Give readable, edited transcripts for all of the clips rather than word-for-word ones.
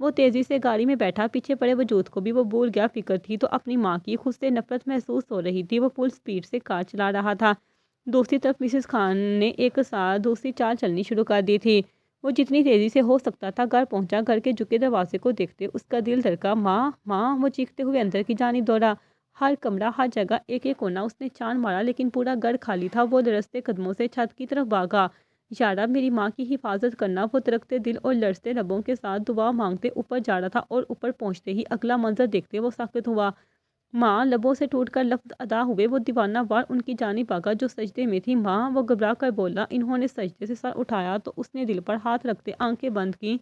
وہ تیزی سے گاڑی میں بیٹھا، پیچھے پڑے وجود کو بھی وہ بھول گیا۔ فکر تھی تو اپنی ماں کی، خود سے نفرت محسوس ہو رہی تھی۔ وہ فل سپیڈ سے کار چلا رہا تھا۔ دوسری طرف مسز خان نے ایک ساتھ دوسری چال چلنی شروع کر دی تھی۔ وہ جتنی تیزی سے ہو سکتا تھا گھر پہنچا۔ گھر کے جھکے دروازے کو دیکھتے اس کا دل دھڑکا۔ ماں ماں! وہ چیختے ہوئے اندر کی جانب دوڑا۔ ہر کمرہ، ہر جگہ، ایک ایک کونا اس نے چاند مارا، لیکن پورا گھر خالی تھا۔ وہ لرزتے قدموں سے چھت کی طرف بھاگا۔ یا رب میری ماں کی حفاظت کرنا۔ وہ درکتے دل اور لرزتے لبوں کے ساتھ دعا مانگتے اوپر جا رہا تھا، اور اوپر پہنچتے ہی اگلا منظر دیکھتے وہ ساکت ہوا۔ ماں! لبوں سے ٹوٹ کر لفظ ادا ہوئے۔ وہ دیوانہ وار ان کی جانب بھاگا جو سجدے میں تھی۔ ماں! وہ گھبرا کر بولا۔ انہوں نے سجدے سے سر اٹھایا تو اس نے دل پر ہاتھ رکھتے آنکھیں بند کی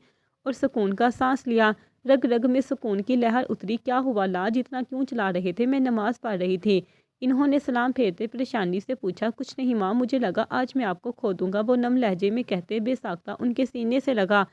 اور سکون کا سانس لیا۔ رگ رگ میں سکون کی لہر اتری۔ کیا ہوا لاج؟ اتنا کیوں چلا رہے تھے؟ میں نماز پڑھ رہی تھی۔ انہوں نے سلام پھیرتے پریشانی سے پوچھا۔ کچھ نہیں ماں، مجھے لگا آج میں آپ کو کھو دوں گا، وہ نم لہجے میں کہتے بے ساختہ ان کے سینے سے لگا۔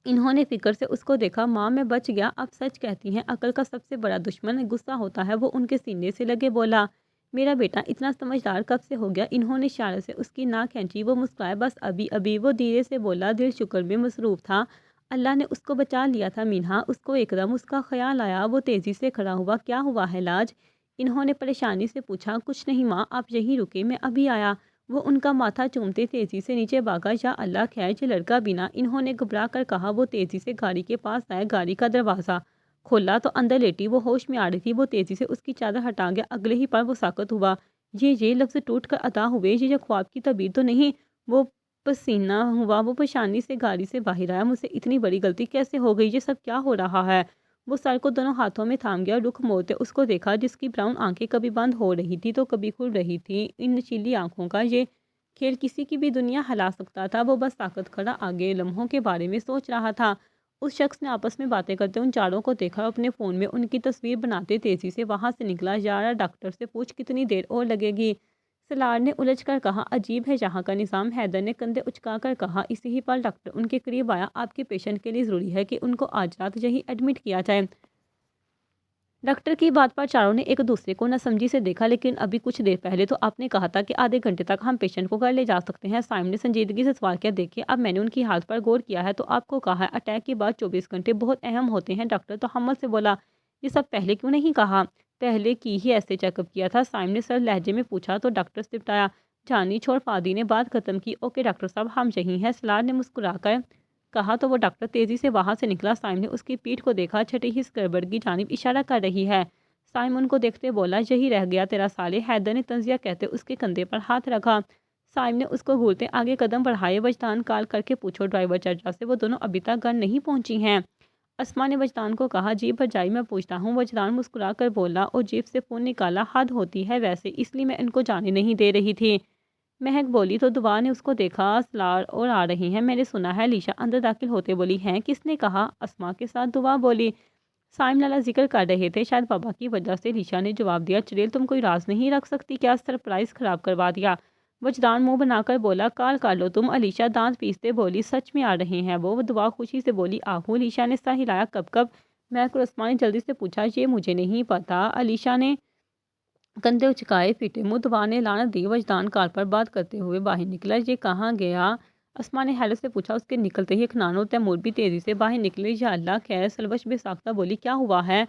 انہوں نے فکر سے اس کو دیکھا۔ ماں میں بچ گیا۔ اب سچ کہتی ہیں عقل کا سب سے بڑا دشمن غصہ ہوتا ہے۔ وہ ان کے سینے سے لگے بولا۔ میرا بیٹا اتنا سمجھدار کب سے ہو گیا؟ انہوں نے اشارے سے اس کی ناک کھینچی۔ وہ مسکرائے۔ بس ابھی ابھی، وہ دھیرے سے بولا۔ دل شکر میں مصروف تھا۔ اللہ نے اس کو بچا لیا تھا مینہا۔ اس کو ایک دم اس کا خیال آیا۔ وہ تیزی سے کھڑا ہوا۔ کیا ہوا ہے لاج؟ انہوں نے پریشانی سے پوچھا۔ کچھ نہیں ماں، آپ یہیں رکے، میں ابھی آیا۔ وہ ان کا ماتھا چومتے تیزی سے نیچے بھاگا۔ یا اللہ خیر، یہ لڑکا بھی نہ، انہوں نے گھبرا کر کہا۔ وہ تیزی سے گاڑی کے پاس آئے، گاڑی کا دروازہ کھولا تو اندر لیٹی وہ ہوش میں آ رہی تھی۔ وہ تیزی سے اس کی چادر ہٹا گیا۔ اگلے ہی پر وہ ساکت ہوا۔ یہ لفظ ٹوٹ کر ادا ہوئے۔ یہ خواب کی تعبیر تو نہیں؟ وہ پسینہ ہوا۔ وہ پریشانی سے گاڑی سے باہر آیا۔ مجھ سے اتنی بڑی غلطی کیسے ہو گئی؟ یہ سب کیا ہو رہا ہے؟ وہ سر کو دونوں ہاتھوں میں تھام گیا۔ رخ موڑتے اس کو دیکھا جس کی براؤن آنکھیں کبھی بند ہو رہی تھی تو کبھی کھل رہی تھی۔ ان نشیلی آنکھوں کا یہ کھیل کسی کی بھی دنیا ہلا سکتا تھا۔ وہ بس ساکت کھڑا آگے لمحوں کے بارے میں سوچ رہا تھا۔ اس شخص نے آپس میں باتیں کرتے ان چاروں کو دیکھا اور اپنے فون میں ان کی تصویر بناتے تیزی سے وہاں سے نکلا۔ یارا ڈاکٹر سے پوچھ کتنی دیر اور لگے گی؟ سلار نے الجھ کر کہا۔ عجیب ہے یہاں کا نظام۔ حیدر نے کندھے اچکا کر کہا۔ اسی ہی پر ڈاکٹر ان کے قریب آیا۔ آپ کے پیشنٹ کے لیے ضروری ہے کہ ان کو آج رات یہی ایڈمٹ کیا جائے۔ ڈاکٹر کی بات پر چاروں نے ایک دوسرے کو ناسمجھی سے دیکھا۔ لیکن ابھی کچھ دیر پہلے تو آپ نے کہا تھا کہ آدھے گھنٹے تک ہم پیشنٹ کو گھر لے جا سکتے ہیں۔ سائم نے سنجیدگی سے سوال کیا۔ دیکھیں، اب میں نے ان کی حالت پر غور کیا ہے تو آپ کو کہا ہے اٹیک کے بعد 24 گھنٹے بہت اہم ہوتے ہیں۔ ڈاکٹر تحمل سے بولا۔ یہ سب پہلے کیوں نہیں کہا؟ پہلے کی ہی ایسے چیک اپ کیا تھا، سائم نے سر لہجے میں پوچھا تو ڈاکٹر سپٹایا۔ جانی چھوڑ فادی نے بات ختم کی۔ اوکے ڈاکٹر صاحب، ہم یہیں ہیں، سلار نے مسکرا کر کہا تو وہ ڈاکٹر تیزی سے وہاں سے نکلا۔ سائم نے اس کی پیٹھ کو دیکھا، چھٹی ہی اسکربر کی جانب اشارہ کر رہی ہے۔ سائم ان کو دیکھتے بولا۔ یہی رہ گیا تیرا سالے؟ حیدر نے تنزیہ کہتے اس کے کندھے پر ہاتھ رکھا۔ سائم نے اس کو گھورتے آگے قدم بڑھائے۔ وجدان کال کر کے پوچھو ڈرائیور چچا سے، وہ دونوں ابھی تک گھر نہیں پہنچی ہیں؟ اسما نے وجدان کو کہا۔ جیب بھرجائی میں پوچھتا ہوں، وجدان مسکرا کر بولا اور جیب سے فون نکالا۔ حد ہوتی ہے ویسے، اس لیے میں ان کو جانے نہیں دے رہی تھی۔ مہک بولی تو دعا نے اس کو دیکھا۔ سلار اور آ رہی ہیں، میں نے سنا ہے، لیشا اندر داخل ہوتے بولی۔ ہیں؟ کس نے کہا؟ اسما کے ساتھ دعا بولی۔ سائم لالا ذکر کر رہے تھے، شاید بابا کی وجہ سے، لیشا نے جواب دیا۔ چڑیل تم کوئی راز نہیں رکھ سکتی کیا؟ سرپرائز خراب کروا دیا۔ وجدان منہ بنا کر بولا۔ کال کر لو تم۔ علیشا دانت پیستے بولی۔ سچ میں آ رہے ہیں وہ؟ دعا خوشی سے بولی۔ آہو، لیشا نے سر ہلایا۔ کب؟ مہک اور اسما نے جلدی سے پوچھا۔ یہ مجھے نہیں پتا، علیشا نے کندھے اچکائے۔ پھٹے منہ دعا نے لعنت دی۔ وجدان کال پر بات کرتے ہوئے باہر نکلا۔ یہ کہاں گیا؟ اسما نے حیرت سے پوچھا۔ اس کے نکلتے ہی اکھنان اور تیمور بھی تیزی سے باہر نکلے۔ یا اللہ خیر، سلوش بے ساختہ بولی۔ کیا ہوا ہے؟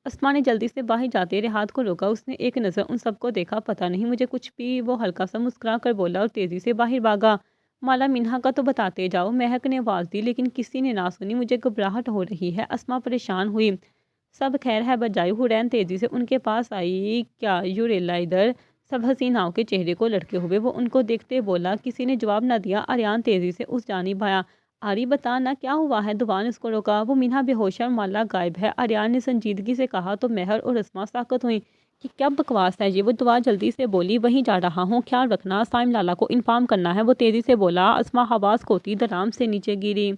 اسما نے جلدی سے باہر جاتے رہات کو روکا۔ اس نے ایک نظر ان سب کو دیکھا۔ پتہ نہیں مجھے کچھ بھی، وہ ہلکا سا مسکرا کر بولا اور تیزی سے باہر بھاگا۔ مالا مینہا کا تو بتاتے جاؤ، مہک نے آواز دی، لیکن کسی نے نہ سنی۔ مجھے گھبراہٹ ہو رہی ہے، اسما پریشان ہوئی۔ سب خیر ہے بجائے؟ حورین تیزی سے ان کے پاس آئی۔ کیا یوریلا ادھر؟ سب حسیناؤں کے چہرے کو لٹکے ہوئے وہ ان کو دیکھتے بولا۔ کسی نے جواب نہ دیا۔ آریان تیزی سے اس جانب آیا۔ آری بتا نا کیا ہوا ہے؟ دعا نے اس کو روکا۔ وہ مینہا بے ہوش ہے اور مالا غائب ہے، آریان نے سنجیدگی سے کہا تو مہر اور اسما ساکت ہوئیں۔ کہ کیا بکواس ہے یہ؟ وہ دعا جلدی سے بولی۔ وہیں جا رہا ہوں، خیال رکھنا، سائم لالا کو انفارم کرنا ہے، وہ تیزی سے بولا۔ اسما حواس کھوتی دھڑام سے نیچے گری۔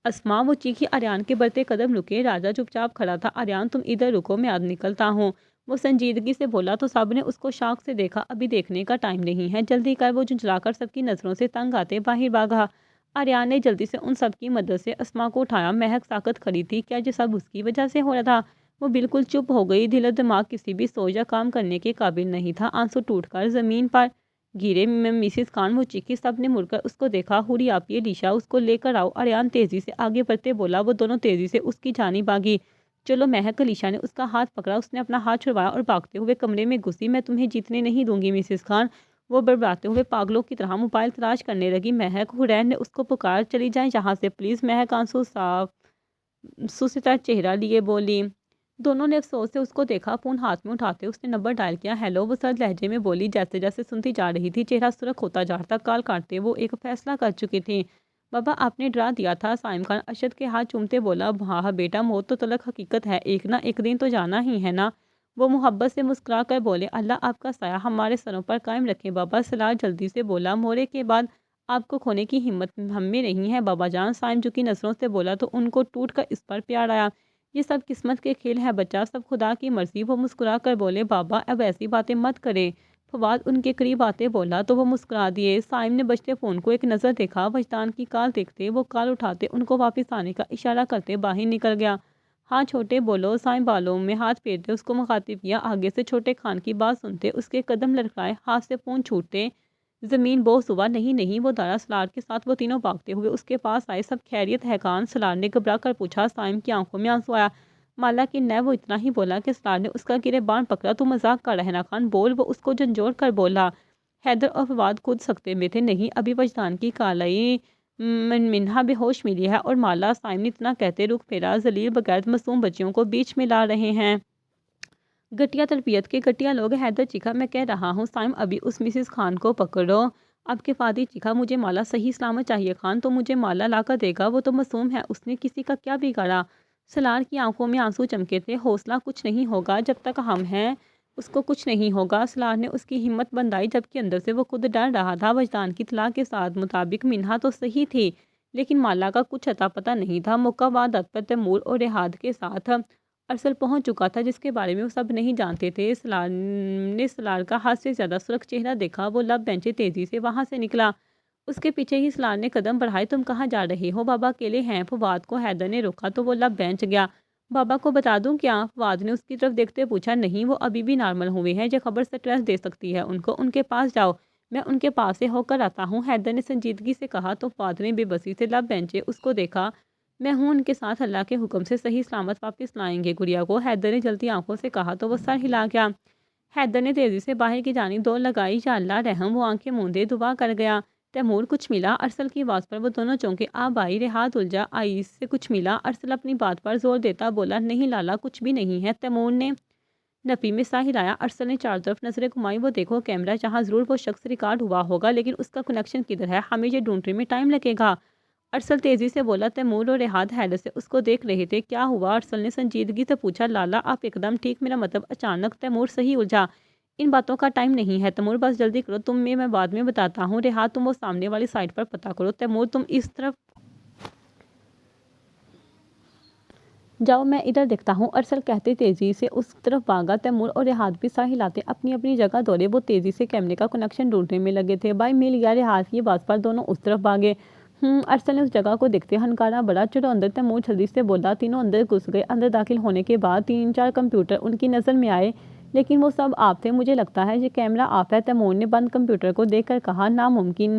اسما! وہ چیخی۔ آریان کے بڑھتے قدم رکے۔ راجا چپ چاپ کھڑا تھا۔ آریان تم ادھر رکو، میں اب نکلتا ہوں، وہ سنجیدگی سے بولا تو سب نے اس کو شوق سے دیکھا۔ ابھی دیکھنے کا ٹائم نہیں ہے، جلدی کر، وہ جھنجھلا کر سب کی نظروں سے تنگ آتے باہر بھاگا۔ آریان نے جلدی سے ان سب کی مدد سے اسما کو اٹھایا۔ مہک ساکت کھڑی تھی۔ کیا یہ سب اس کی وجہ سے ہو رہا تھا؟ وہ بالکل چپ ہو گئی۔ دل و دماغ کسی بھی سوچ یا کام کرنے کے قابل نہیں تھا۔ آنسو ٹوٹ کر زمین پر گرے مسز خان وہ چیخی، سب نے مڑ کر اس کو دیکھا۔ ہوری آپ یہ ڈیشا اس کو لے کر آؤ۔ اریان تیزی سے آگے بڑھتے بولا۔ وہ دونوں تیزی سے اس کی جانب بھاگی۔ چلو مہک، علیشا نے اس کا ہاتھ پکڑا۔ اس نے اپنا ہاتھ چھڑوایا اور بھاگتے ہوئے کمرے میں گھسی۔ میں تمہیں جیتنے نہیں دوں گی مسز خان، وہ بڑبڑاتے ہوئے پاگلوں کی طرح موبائل تلاش کرنے لگی۔ مہک، حرین نے اس کو پکار، چلی جائیں یہاں سے پلیز۔ مہک آنسو سے تر چہرہ لیے بولی۔ دونوں نے افسوس سے اس کو دیکھا۔ فون ہاتھ میں اٹھاتے اس نے نمبر ڈائل کیا۔ ہیلو، وہ سرد لہجے میں بولی۔ جیسے جیسے سنتی جا رہی تھی چہرہ سرخ ہوتا جا رہا تھا۔ کال کاٹتے وہ ایک فیصلہ کر چکی تھی۔ بابا آپ نے ڈرا دیا تھا، سائم خان ارشد کے ہاتھ چومتے بولا۔ ہاں بیٹا، موت تو تلخ حقیقت ہے، ایک نہ ایک دن تو جانا ہی ہے نا، وہ محبت سے مسکرا کر بولے۔ اللہ آپ کا سایہ ہمارے سروں پر قائم رکھے بابا، سلار جلدی سے بولا۔ مورے کے بعد آپ کو کھونے کی ہمت ہم میں نہیں ہے بابا جان، سائم جھکی نظروں سے بولا تو ان کو ٹوٹ کر اس پر پیار آیا۔ یہ سب قسمت کے کھیل ہے بچہ، سب خدا کی مرضی، وہ مسکرا کر بولے۔ بابا اب ایسی باتیں مت کرے، فواد ان کے قریب آتے بولا تو وہ مسکرا دیے۔ سائم نے بجتے فون کو ایک نظر دیکھا، وجدان کی کال دیکھتے وہ کال اٹھاتے ان کو واپس آنے کا اشارہ کرتے باہر نکل گیا۔ ہاں چھوٹے بولو، سائم بالوں میں ہاتھ پھیرتے اس کو مخاطب کیا۔ آگے سے چھوٹے خان کی بات سنتے اس کے قدم لڑکھڑائے، ہاتھ سے فون چھوٹتے زمین بوس ہوا۔ نہیں نہیں، وہ دارا سلار کے ساتھ وہ تینوں بھاگتے ہوئے اس کے پاس آئے۔ سب خیریت ہے خان؟ سلار نے گھبرا کر پوچھا۔ سائم کی آنکھوں میں آنسو آیا۔ مالا کی نہ، وہ اتنا ہی بولا کہ سلار نے اس کا گریبان پکڑا۔ تو مذاق کر رہے نا خان، بول، وہ اس کو جھنجھوڑ کر بولا۔ حیدر اور فواد خود سکتے میں تھے۔ نہیں، ابھی وجدان کی کالائی منہا بے ہوش ملی ہے اور مالا، سائم نے اتنا کہتے رخ پھیرا، ذلیل بغیر معصوم بچیوں کو بیچ میں لا رہے ہیں۔ گھٹیا تربیت کے گھٹیا لوگ۔ حیدر چیخا، میں کہہ رہا ہوں سائم ابھی اس مسز خان کو پکڑو۔ اب کے فادی چیخا، مجھے مالا صحیح سلامت چاہیے خان، تو مجھے مالا لا کر دے گا، وہ تو معصوم ہے، اس نے کسی کا کیا بگاڑا؟ سلار کی آنکھوں میں آنسو چمکے تھے۔ حوصلہ، کچھ نہیں ہوگا، جب تک ہم ہیں اس کو کچھ نہیں ہوگا۔ سلار نے اس کی ہمت بندھائی جبکہ اندر سے وہ خود ڈر رہا تھا۔ وجدان کی اطلاع کے ساتھ مطابق منہا تو صحیح تھی لیکن مالا کا کچھ اتا پتہ نہیں تھا۔ موقع وادت پر تیمور اور رحاد کے ساتھ ارسل پہنچ چکا تھا جس کے بارے میں وہ سب نہیں جانتے تھے۔ سلار نے سلار کا حد سے زیادہ سرخ چہرہ دیکھا۔ وہ لب بینچے تیزی سے وہاں سے نکلا۔ اس کے پیچھے ہی سلار نے قدم بڑھائے۔ تم کہاں جا رہے ہو؟ بابا اکیلے ہیں؟ فواد کو حیدر نے روکا تو وہ لب بینچ گیا۔ بابا کو بتا دوں کیا؟ فواد نے اس کی طرف دیکھتے پوچھا۔ نہیں، وہ ابھی بھی نارمل ہوئے ہیں، یہ خبر سٹریس دے سکتی ہے ان کو، ان کے پاس جاؤ، میں ان کے پاس سے ہو کر آتا ہوں، حیدر نے سنجیدگی سے کہا تو فواد نے بے بسی سے لب بینچے اس کو دیکھا۔ میں ہوں ان کے ساتھ، اللہ کے حکم سے صحیح سلامت واپس لائیں گے گڑیا کو، حیدر نے جلتی آنکھوں سے کہا تو وہ سر ہلا گیا۔ حیدر نے تیزی سے باہر کی جانب دوڑ لگائی۔ یا اللہ رحم، وہ آنکھیں موندے دعا کر گیا۔ تیمور، کچھ ملا؟ ارسل کی آواز پر وہ دونوں چونکے۔ آب آئی، رحاد الجھا، آئی سے کچھ ملا؟ ارسل اپنی بات پر زور دیتا بولا۔ نہیں لالا، کچھ بھی نہیں ہے۔ تیمور نے نفی میں سا ہلایا۔ ارسل نے چاروں طرف نظریں گھمائی۔ وہ دیکھو کیمرہ، جہاں ضرور وہ شخص ریکارڈ ہوا ہوگا لیکن اس کا کنیکشن کدھر ہے؟ ہمیں یہ ڈھونڈنے میں ٹائم لگے گا، ارسل تیزی سے بولا۔ تیمور اور رحاد حیرت سے اس کو دیکھ رہے تھے۔ کیا ہوا؟ ارسل نے سنجیدگی سے پوچھا۔ لالا آپ ایک دم ٹھیک، میرا مطلب اچانک۔ تیمور صحیح الجھا۔ ان باتوں کا ٹائم نہیں ہے تیمور، بس جلدی کرو، تم میں بعد میں بتاتا ہوں۔ رحاد، تم وہ سامنے والی سائٹ پر پتہ کرو۔ تیمور، تم اس طرف جاؤ، میں ادھر دیکھتا ہوں، ارسل کہتے تیزی سے اس طرف بھاگا۔ تیمور اور رحاد بھی سر ہلاتے اپنی اپنی جگہ دوڑے۔ وہ تیزی سے کیمرے کا کنیکشن ڈھونڈنے میں لگے تھے۔ بھائی مل گیا، رحاد کی بات پر دونوں اس طرف بھاگے۔ ارسل نے اس جگہ کو دیکھتے ہنکارا بڑھا۔ چلو اندر، تیمور جلدی سے بولا۔ تینوں اندر گھس گئے۔ اندر داخل ہونے کے بعد 3-4 کمپیوٹر ان کی نظر میں آئے لیکن وہ سب آف تھے۔ مجھے لگتا ہے یہ کیمرہ آف ہے، تیمور نے بند کمپیوٹر کو دیکھ کر کہا۔ ناممکن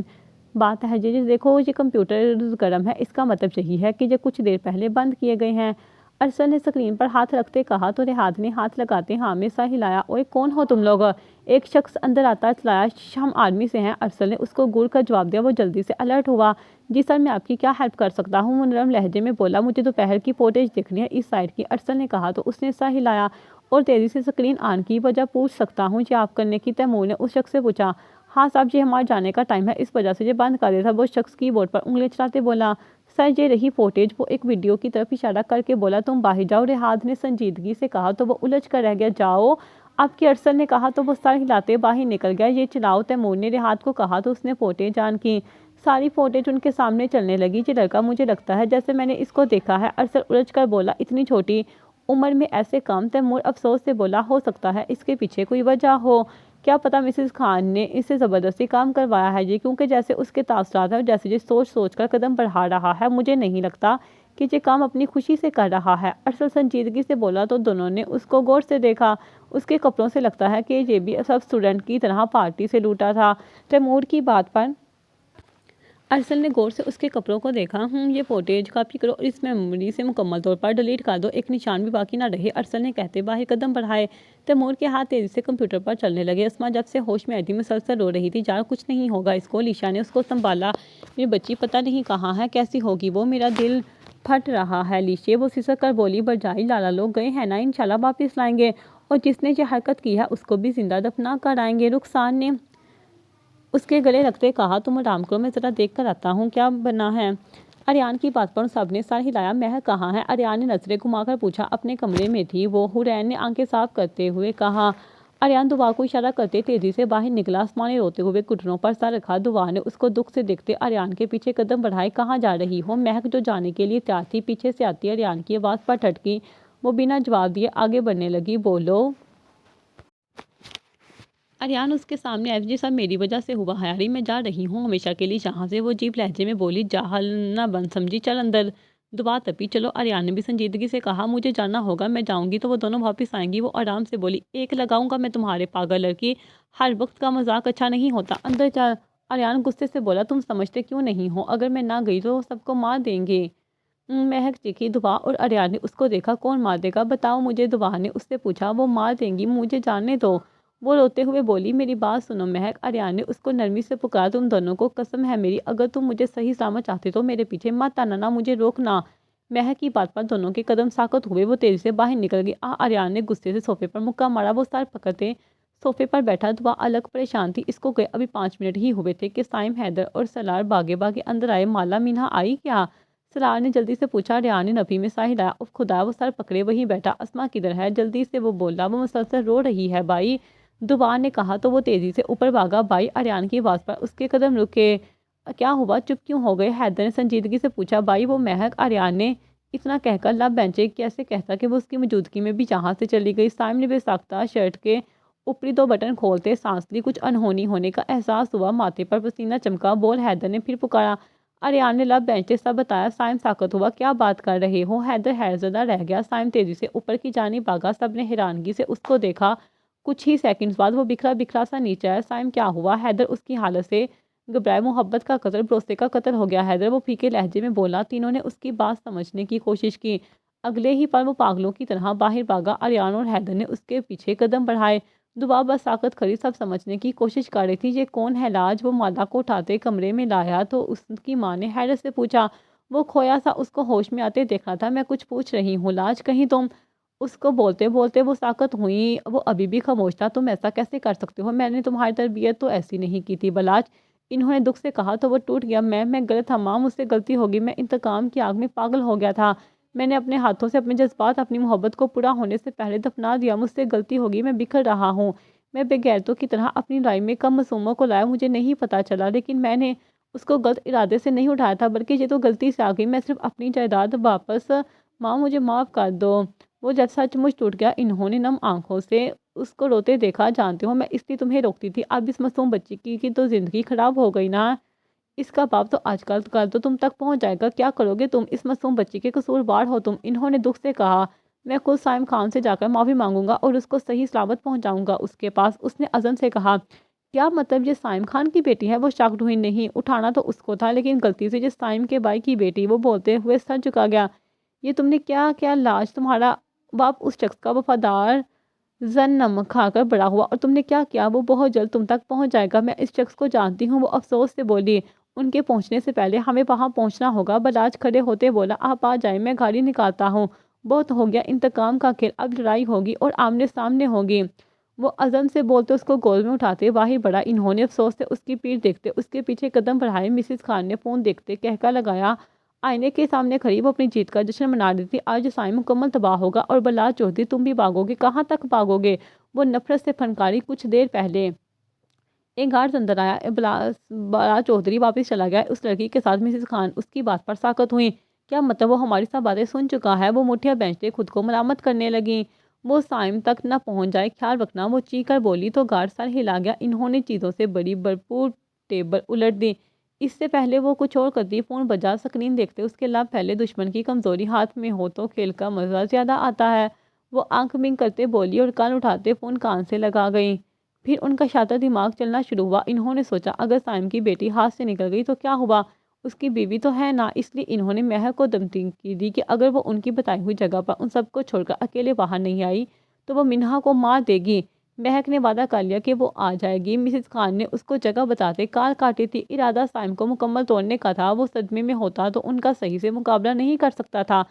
بات ہے، یہ دیکھو، یہ کمپیوٹر گرم ہے، اس کا مطلب یہی ہے کہ یہ کچھ دیر پہلے بند کیے گئے ہیں، ارسل نے اسکرین پر ہاتھ رکھتے کہا تو رحاد نے ہاتھ لگاتے ہاں میں سر ہلایا۔ اوئے کون ہو تم لوگ؟ ایک شخص اندر آتا چلایا۔ ہم آرمی سے ہیں، ارسل نے اس کو گور کر جواب دیا۔ وہ جلدی سے الرٹ ہوا۔ جی سر، میں آپ کی کیا ہیلپ کر سکتا ہوں؟ وہ نرم لہجے میں بولا۔ مجھے دوپہر کی فوٹیج دیکھنی ہے اس سائٹ کی، ارسل نے کہا تو اس نے سر ہلایا اور تیزی سے اسکرین آن کی۔ وجہ پوچھ سکتا ہوں یہ آپ کرنے کی؟ تیمور نے اس شخص سے پوچھا۔ ہاں صاحب، یہ ہمارے جانے کا ٹائم ہے، اس وجہ سے یہ بند کر دیا تھا، وہ شخص کی بورڈ پر انگلی چلاتے بولا۔ سر یہ رہی فوٹیج، وہ ایک ویڈیو کی طرف اشارہ کر کے بولا۔ تم باہر جاؤ، رحاد نے سنجیدگی سے کہا تو وہ الجھ کر رہ گیا۔ جاؤ آپ کی، ارسل نے کہا تو وہ سر ہلاتے باہر نکل گیا۔ یہ چلاؤ، تیمور نے رحاد کو کہا تو اس نے فوٹیج آن کی۔ ساری فوٹیج ان کے سامنے چلنے لگی۔ یہ لڑکا مجھے لگتا ہے جیسے میں نے اس کو دیکھا ہے، ارسل الجھ کر بولا۔ اتنی چھوٹی عمر میں ایسے کام؟ تیمور افسوس سے بولا۔ ہو سکتا ہے اس کے پیچھے کوئی وجہ ہو، کیا پتہ مسز خان نے اس سے زبردستی کام کروایا ہے یہ، کیونکہ جیسے اس کے تاثرات ہیں اور جیسے یہ سوچ سوچ کر قدم بڑھا رہا ہے، مجھے نہیں لگتا کہ یہ کام اپنی خوشی سے کر رہا ہے۔ ارسل سنجیدگی سے بولا تو دونوں نے اس کو غور سے دیکھا۔ اس کے کپڑوں سے لگتا ہے کہ یہ بھی سب اسٹوڈنٹ کی طرح پارٹی سے لوٹا تھا۔ تیمور کی بات پر ارسل نے غور سے اس کے کپڑوں کو دیکھا۔ یہ فوٹیج کاپی کرو اور اس میموری سے مکمل طور پر ڈیلیٹ کر دو، ایک نشان بھی باقی نہ رہے، ارسل نے کہتے باہر قدم بڑھائے۔ تیمور کے ہاتھ تیزی سے کمپیوٹر پر چلنے لگے۔ اسما جب سے ہوش میں آئی تھی مسلسل رو رہی تھی، یار کچھ نہیں ہوگا اس کو۔ لیشا نے اس کو سنبھالا۔ میری بچی پتہ نہیں کہاں ہے، کیسی ہوگی وہ، میرا دل پھٹ رہا ہے لیشے، وہ سسک کر بولی۔ برجائی لالا لوگ گئے ہیں نا، انشاءاللہ واپس لائیں گے، اور جس نے یہ حرکت کی ہے اس کو بھی زندہ دفنا کر آئیں گے۔ رخسار نے اس کے گلے رکھتے کہا، تم آرام کرو، میں ذرا دیکھ کر آتا ہوں کیا بنا ہے۔ اریان کی بات پر سب نے سر ہلایا۔ مہک کہاں ہے؟ اریان نے نظریں گھما کر پوچھا۔ اپنے کمرے میں تھی وہ، حورین نے آنکھیں صاف کرتے ہوئے کہا۔ اریان دعا کو اشارہ کرتے تیزی سے باہر نکلا۔ اسما نے روتے ہوئے گھٹنوں پر سر رکھا۔ دعا نے اس کو دکھ سے دیکھتے اریان کے پیچھے قدم بڑھائے۔ کہاں جا رہی ہو؟ مہک جو جانے کے لیے تیار تھی پیچھے سے آتی اریان کی آواز پر ٹھٹکی۔ وہ بنا جواب دیے آگے بڑھنے لگی۔ بولو۔ اریان اس کے سامنے آئی۔ یہ سب میری وجہ سے ہوا ہے یاری، میں جا رہی ہوں ہمیشہ کے لیے یہاں سے، وہ عجیب لہجے میں بولی۔ جاہل نہ بن سمجھی، چل اندر۔ دعا تپی۔ چلو، اریان نے بھی سنجیدگی سے کہا۔ مجھے جانا ہوگا، میں جاؤں گی تو وہ دونوں واپس آئیں گی۔ وہ آرام سے بولی۔ ایک لگاؤں گا میں تمہارے، پاگل لڑکی، ہر وقت کا مذاق اچھا نہیں ہوتا، اندر چل۔ اریان غصے سے بولا، تم سمجھتے کیوں نہیں ہو، اگر میں نہ گئی تو وہ سب کو مار دیں گے۔ مہک چیخی۔ دعا اور اریان نے اس کو دیکھا۔ کون مار دے گا بتاؤ مجھے، دعا نے اس سے پوچھا۔ وہ مار دیں گی، مجھے جانے دو، وہ روتے ہوئے بولی۔ میری بات سنو مہک، اریان نے اس کو نرمی سے پکارا۔ تم دونوں کو قسم ہے میری، اگر تم مجھے صحیح سلامت چاہتے تو میرے پیچھے مت آنا، مجھے روکنا۔ مہک کی بات پر دونوں کے قدم ساکت ہوئے۔ وہ تیزی سے باہر نکل گئی۔ اریان نے غصے سے صوفے پر مکہ مارا۔ وہ سر پکڑتے صوفے پر بیٹھا۔ دعا الگ پریشان تھی۔ اس کو گئے ابھی 5 منٹ ہی ہوئے تھے کہ سائم، حیدر اور سلار بھاگے بھاگے اندر آئے۔ مالا مینہا آئی کیا؟ سلار نے جلدی سے پوچھا۔ اریان نے نفی میں سا ہلایا۔ اف خدا، وہ سر پکڑے وہیں بیٹھا۔ اسما کدھر ہے؟ جلدی سے، وہ بولا۔ وہ مسلسل رو رہی ہے بھائی، دعا نے کہا تو وہ تیزی سے اوپر بھاگا۔ بھائی، اریان کی آواز پر اس کے قدم رکے۔ کیا ہوا، چپ کیوں ہو گئے؟ حیدر نے سنجیدگی سے پوچھا۔ بھائی وہ مہک، اریان نے اتنا کہہ کر لب بینچے کیسے کہتا کہ وہ اس کی موجودگی میں بھی یہاں سے چلی گئی۔ سائم نے بے ساختہ شرٹ کے اوپری 2 بٹن کھولتے سانس لی۔ کچھ انہونی ہونے کا احساس ہوا، ماتھے پر پسینہ چمکا۔ بول، حیدر نے پھر پکارا۔ اریان نے لب بینچے سب بتایا۔ سائم ساکت ہوا۔ کیا بات کر رہے ہو؟ حیدر حیرت زدہ رہ گیا۔ سائم تیزی سے اوپر کی جانب بھاگا۔ سب نے حیرانگی سے اس کو دیکھا۔ کچھ ہی سیکنڈز بعد وہ بکھرا بکھرا سا نیچے آیا۔ سائم کیا ہوا؟ حیدر اس کی حالت سے گھبرائے۔ محبت کا قتل، بھروسے کا قتل ہو گیا حیدر، وہ پھیکے لہجے میں بولا۔ تینوں نے اس کی بات سمجھنے کی کوشش کی۔ اگلے ہی پل وہ پاگلوں کی طرح باہر بھاگا۔ اریان اور حیدر نے اس کے پیچھے قدم بڑھائے۔ دعا بس ساکت کھڑی، سب سمجھنے کی کوشش کر رہی تھی یہ کون ہے لاج۔ وہ مالا کو اٹھاتے کمرے میں لایا تو اس کی ماں نے حیرت سے پوچھا۔ وہ کھویا سا اس کو ہوش میں آتے دیکھا تھا۔ میں کچھ پوچھ رہی ہوں لاج، کہیں تم، اس کو بولتے بولتے وہ ساکت ہوئی۔ وہ ابھی بھی خاموش تھا۔ تم ایسا کیسے کر سکتے ہو، میں نے تمہاری تربیت تو ایسی نہیں کی تھی بلاج، انہوں نے دکھ سے کہا۔ تو وہ ٹوٹ گیا۔ میں غلط تھا ماں، مجھ سے غلطی ہوگی، میں انتقام کی آگ میں پاگل ہو گیا تھا، میں نے اپنے ہاتھوں سے اپنے جذبات، اپنی محبت کو پورا ہونے سے پہلے دفنا دیا، مجھ سے غلطی ہوگی، میں بکھر رہا ہوں، میں بے غیرتوں کی طرح اپنی لڑائی میں کم معصوموں کو لایا، مجھے نہیں پتا چلا، لیکن میں نے اس کو غلط ارادے سے نہیں اٹھایا تھا بلکہ یہ تو غلطی سے آ گئی، میں صرف اپنی جائیداد واپس، ماں مجھے معاف کر دو۔ وہ جب سچ مچ ٹوٹ گیا۔ انہوں نے نم آنکھوں سے اس کو روتے دیکھا۔ جانتے ہو میں اس لیے تمہیں روکتی تھی، اب اس معصوم بچی کی تو زندگی خراب ہو گئی نا، اس کا باپ تو آج کل تو تم تک پہنچ جائے گا، کیا کرو گے تم، اس معصوم بچی کے قصوروار ہو تم، انہوں نے دکھ سے کہا۔ میں خود سائم خان سے جا کر معافی مانگوں گا اور اس کو صحیح سلامت پہنچاؤں گا اس کے پاس، اس نے اذن سے کہا۔ کیا مطلب یہ سائم خان کی بیٹی ہے؟ وہ شاکڈ ہوئی۔ نہیں، اٹھانا تو اس کو تھا لیکن غلطی سے یہ سائم کے بھائی کی بیٹی، وہ بولتے ہوئے سر جھکا گیا۔ یہ تم نے کیا کیا لاج، تمہارا باپ اس شخص کا وفادار زن نمک کھا کر بڑا ہوا اور تم نے کیا کیا، وہ بہت جلد تم تک پہنچ جائے گا، میں اس شخص کو جانتی ہوں، وہ افسوس سے بولی۔ ان کے پہنچنے سے پہلے ہمیں وہاں پہنچنا ہوگا، بلاج کھڑے ہوتے بولا۔ آپ آ جائیں، میں گاڑی نکالتا ہوں، بہت ہو گیا انتقام کا کھیل، اب لڑائی ہوگی اور آمنے سامنے ہوگی۔ وہ عزم سے بولتے اس کو گود میں اٹھاتے باہر بڑھا۔ انہوں نے افسوس سے اس کی پیٹھ دیکھتے اس کے پیچھے قدم بڑھائے۔ مسز خان نے فون دیکھتے کہکا لگایا۔ آئینے کے سامنے کھڑی وہ اپنی جیت کا جشن منا رہی تھی۔ آج سائم مکمل تباہ ہوگا اور بلاج چودھری تم بھی بھاگو گے، کہاں تک بھاگو گے، وہ نفرت سے پھنکاری۔ کچھ دیر پہلے ایک گارڈ اندر آیا، بلاج چودھری واپس چلا گیا اس لڑکی کے ساتھ۔ مسز خان اس کی بات پر ساکت ہوئی۔ کیا مطلب وہ ہماری سب باتیں سن چکا ہے؟ وہ مٹھیاں بینچتے خود کو ملامت کرنے لگی۔ وہ سائم تک نہ پہنچ جائے خیال رکھنا، وہ چیخ کر بولی تو گارڈ سر ہلا گیا۔ انہوں نے چیزوں سے بڑی بھرپور ٹیبل الٹ دی۔ اس سے پہلے وہ کچھ اور کرتی، فون بجا، اسکرین دیکھتے، اس کے لب پھیلے، دشمن کی کمزوری ہاتھ میں ہو تو کھیل کا مزہ زیادہ آتا ہے۔ وہ آنکھ بنک کرتے بولی اور کان اٹھاتے فون کان سے لگا گئی۔ پھر ان کا شاطر دماغ چلنا شروع ہوا۔ انہوں نے سوچا اگر سائم کی بیٹی ہاتھ سے نکل گئی تو کیا ہوا؟ اس کی بیوی تو ہے نا، اس لیے انہوں نے مہک کو دھمکی دی کہ اگر وہ ان کی بتائی ہوئی جگہ پر ان سب کو چھوڑ کر اکیلے باہر نہیں آئی تو وہ منہا کو مار دے گی۔ مہک نے وعدہ کر لیا کہ وہ آ جائے گی۔ مسز خان نے اس کو جگہ بتاتے کال کاٹی تھی۔ ارادہ سائم کو مکمل توڑنے کا تھا۔ وہ صدمے میں ہوتا تو ان کا صحیح سے مقابلہ نہیں کر سکتا تھا،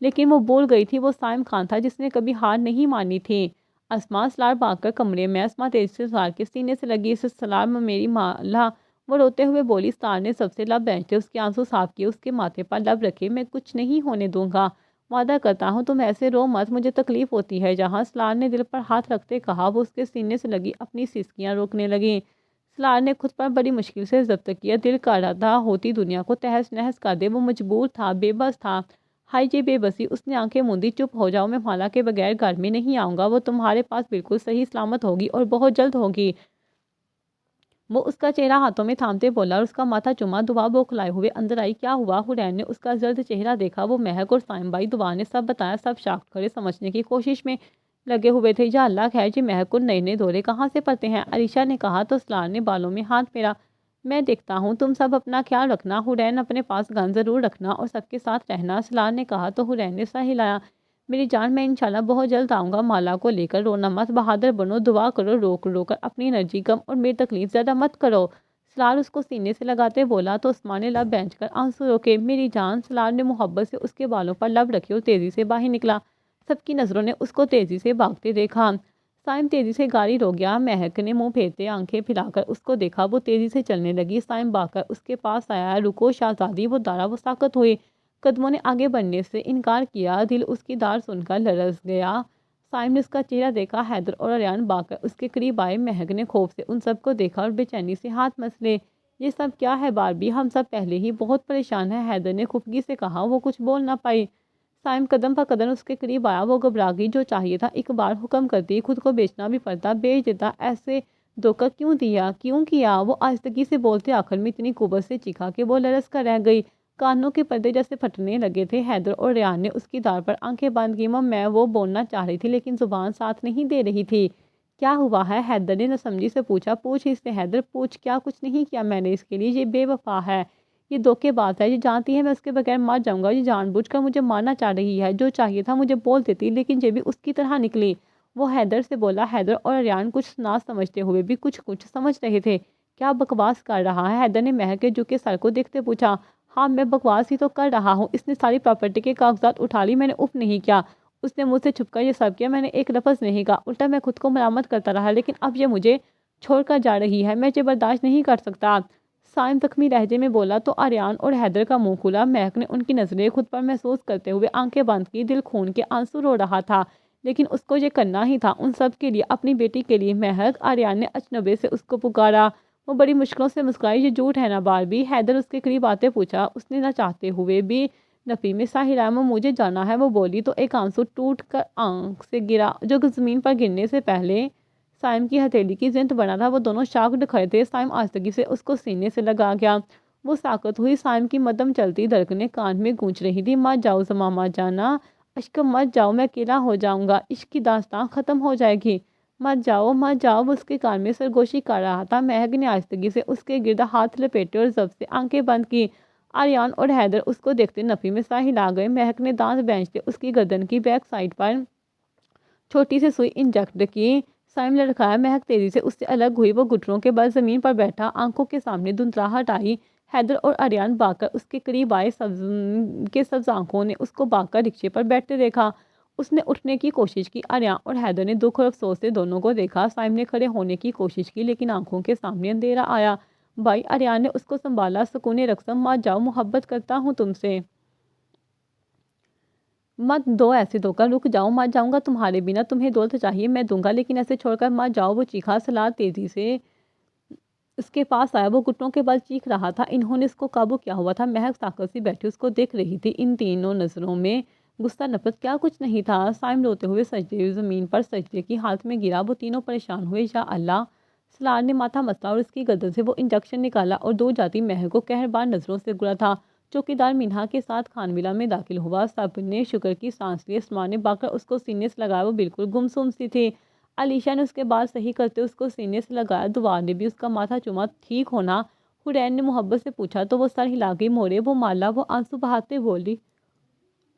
لیکن وہ بھول گئی تھی وہ سائم خان تھا جس نے کبھی ہار نہیں مانی تھی۔ اسما سلار بھاگ کر کمرے میں، اسما تیزی سے سلار کے سینے سے لگی، اس سلار میں میری مالا۔ وہ روتے ہوئے بولی۔ سلار نے سب سے لب بینچتے اس کے آنسو صاف کیے، اس کے ماتھے پر لب رکھے۔ میں کچھ نہیں ہونے دوں گا، وعدہ کرتا ہوں، تم ایسے رو مت، مجھے تکلیف ہوتی ہے جہاں۔ سلار نے دل پر ہاتھ رکھتے کہا۔ وہ اس کے سینے سے لگی اپنی سسکیاں روکنے لگی۔ سلار نے خود پر بڑی مشکل سے ضبط کیا۔ دل کر رہا تھا ہوتی دنیا کو تہس نہس کر دے۔ وہ مجبور تھا، بے بس تھا۔ ہائی یہ بے بسی! اس نے آنکھیں موندی۔ چپ ہو جاؤ، میں مالا کے بغیر گھر میں نہیں آؤں گا۔ وہ تمہارے پاس بالکل صحیح سلامت ہوگی اور بہت جلد ہوگی۔ وہ اس کا چہرہ ہاتھوں میں تھامتے بولا اور اس کا ماتھا چوما۔ دعا بوکھلائے ہوئے اندر آئی۔ کیا ہوا؟ حرین نے اس کا زرد چہرہ دیکھا۔ وہ مہک اور سائم بھائی دعا نے سب بتایا۔ سب شاخ کھڑے سمجھنے کی کوشش میں لگے ہوئے تھے۔ یا اللہ خیر، یہ مہک کو نئے نئے دورے کہاں سے پڑتے ہیں؟ علیشا نے کہا تو سلار نے بالوں میں ہاتھ پھیرا۔ میں دیکھتا ہوں، تم سب اپنا خیال رکھنا۔ حرین اپنے پاس گن ضرور رکھنا اور سب کے ساتھ رہنا، سلار نے کہا تو حرین نے سر ہلایا۔ میری جان، میں انشاءاللہ بہت جلد آؤں گا۔ مالا کو لے کر رونا مت، بہادر بنو، دعا کرو، روک کر اپنی انرجی کم اور میری تکلیف زیادہ مت کرو۔ سلار اس کو سینے سے لگاتے بولا تو اسما نے لب بینچ کر آنسو روکے۔ میری جان، سلار نے محبت سے اس کے بالوں پر لب رکھے اور تیزی سے باہر نکلا۔ سب کی نظروں نے اس کو تیزی سے بھاگتے دیکھا۔ سائم تیزی سے گاڑی روک گیا۔ مہک نے منہ پھیرتے آنکھیں پھیلا کر اس کو دیکھا۔ وہ تیزی سے چلنے لگی۔ سائم بھاگ کر اس کے پاس آیا۔ رکو شہزادی! وہ دارا وہ ساکت ہوئی۔ قدموں نے آگے بڑھنے سے انکار کیا۔ دل اس کی دار سن کر لرز گیا۔ سائم نے اس کا چہرہ دیکھا۔ حیدر اور اریان بھاگ کر اس کے قریب آئے۔ مہک نے خوف سے ان سب کو دیکھا اور بے چینی سے ہاتھ مسلے۔ یہ سب کیا ہے باربی؟ ہم سب پہلے ہی بہت پریشان ہیں، حیدر نے خفگی سے کہا۔ وہ کچھ بول نہ پائی۔ سائم قدم پر قدم اس کے قریب آیا۔ وہ گھبرا گئی۔ جو چاہیے تھا ایک بار حکم کرتی، خود کو بیچنا بھی پڑتا، بیچ دیتا۔ ایسے دھوکہ کیوں دیا؟ کیوں کیا؟ وہ آہستگی سے بولتے آخر میں اتنی قوت سے چیخا کہ وہ لرز کر رہ گئی۔ کانوں کے پردے جیسے پھٹنے لگے تھے۔ حیدر اور ریان نے اس کی دار پر آنکھیں بند کی۔ میں وہ بولنا چاہ رہی تھی لیکن زبان ساتھ نہیں دے رہی تھی۔ کیا ہوا ہے؟ حیدر نے ناسمجھی سے پوچھا۔ پوچھ اس سے حیدر، پوچھ۔ کیا کچھ نہیں کیا میں نے اس کے لیے؟ یہ بے وفا ہے، یہ دھوکے باز ہے، یہ جانتی ہے میں اس کے بغیر مر جاؤں گا، یہ جان بوجھ کر مجھے مارنا چاہ رہی ہے۔ جو چاہیے تھا مجھے بول دیتی، لیکن یہ بھی اس کی طرح نکلی۔ وہ حیدر سے بولا۔ حیدر اور اریان کچھ نہ سمجھتے ہوئے بھی کچھ سمجھ رہے تھے۔ کیا بکواس کر رہا ہے؟ حیدر نے مہک کے جھکے سر کو دیکھتے پوچھا۔ ہاں، میں بکواس ہی تو کر رہا ہوں۔ اس نے ساری پراپرٹی کے کاغذات اٹھا لی، میں نے اف نہیں کیا۔ اس نے مجھ سے چھپ کر یہ سب کیا، میں نے ایک لفظ نہیں کہا، الٹا میں خود کو ملامت کرتا رہا، لیکن اب یہ مجھے چھوڑ کر جا رہی ہے، میں یہ برداشت نہیں کر سکتا۔ سائم زخمی لہجے میں بولا تو اریان اور حیدر کا منہ کھلا۔ مہک نے ان کی نظریں خود پر محسوس کرتے ہوئے آنکھیں بند کی۔ دل خون کے آنسو رو رہا تھا، لیکن اس کو یہ کرنا ہی تھا، ان سب کے لیے، اپنی بیٹی کے لیے۔ مہک! اریان نے اچنبے سے اس کو پکارا۔ وہ بڑی مشکلوں سے مسکرائی۔ یہ جھوٹ ہے نا باربی؟ حیدر اس کے قریب آتے پوچھا۔ اس نے نہ چاہتے ہوئے بھی نفی میں سا ہلایا۔ وہ مجھے جانا ہے، وہ بولی تو ایک آنسو ٹوٹ کر آنکھ سے گرا، جو زمین پر گرنے سے پہلے سائم کی ہتھیلی کی زنت بنا تھا۔ وہ دونوں شاکڈ کھڑے تھے۔ سائم آہستگی سے اس کو سینے سے لگا گیا۔ وہ ساکت ہوئی۔ سائم کی مدھم چلتی دھڑکنیں کان میں گونج رہی تھی۔ مت جاؤ زمامہ جانا، عشق مت جاؤ، میں اکیلا ہو جاؤں گا، عشق کی داستان ختم ہو جائے گی، مت جاؤ مت جاؤ۔ وہ اس کے کان میں سرگوشی کر رہا تھا۔ مہک نے آہستگی سے اس کے گرد ہاتھ لپیٹے اور ضبط سے آنکھیں بند کی۔ اریان اور حیدر اس کو دیکھتے نفی میں سا ہلا گئے۔ مہک نے دانت بھینچتے اس کی گردن کی بیک سائڈ پر چھوٹی سی سوئی انجیکٹ کی۔ سائم لڑکھایا۔ مہک تیزی سے اس سے الگ ہوئی۔ وہ گھٹنوں کے بل زمین پر بیٹھا، آنکھوں کے سامنے دھندلاہٹ آئی۔ حیدر اور اریان بھاگ کر اس کے قریب آئے۔ سبز آنکھوں نے اس کو بھاگ کر رکشے پر بیٹھتے دیکھا۔ اس نے اٹھنے کی کوشش کی۔ اریان اور حیدر نے دکھ اور افسوس سے دونوں کو دیکھا۔ سائم نے کھڑے ہونے کی کوشش کی، لیکن آنکھوں کے سامنے اندھیرا آیا۔ بھائی! اریان نے اس کو سنبھالا۔ سکون رقصم، مت جاؤ، محبت کرتا ہوں تم سے، مت دو ایسے دھوکہ، رک جاؤ، مت جاؤں گا تمہارے بنا، تمہیں دولت چاہیے میں دوں گا، لیکن ایسے چھوڑ کر مت جاؤ، وہ چیخا۔ سلار تیزی سے اس کے پاس آیا۔ وہ گھٹنوں کے بل چیخ رہا تھا۔ انہوں نے اس کو قابو کیا ہوا تھا۔ مہک ساکت سی بیٹھی اس کو دیکھ رہی تھی۔ ان تینوں نظروں میں غصہ، نفرت، کیا کچھ نہیں تھا۔ سائم روتے ہوئے سجدے زمین پر سجدے کی حالت میں گرا۔ وہ تینوں پریشان ہوئے۔ یا اللہ! سلار نے ماتھا مسلا اور اس کی گردن سے وہ انجیکشن نکالا اور دور جاتی مہر کو قہربار نظروں سے گرا تھا۔ چوکیدار مینہا کے ساتھ خانویلا میں داخل ہوا۔ سب نے شکر کی سانس لی۔ اسما نے باکر اس کو سینے سے لگایا، وہ بالکل گمسم سی تھی۔ علیشا نے اس کے بال صحیح کرتے اس کو سینے سے لگایا۔ دعا نے بھی اس کا ماتھا چوما۔ ٹھیک ہونا؟ حورین نے محبت سے پوچھا تو وہ سر ہلا گئی۔ مورے وہ مالا، وہ آنسو بہاتے بولی۔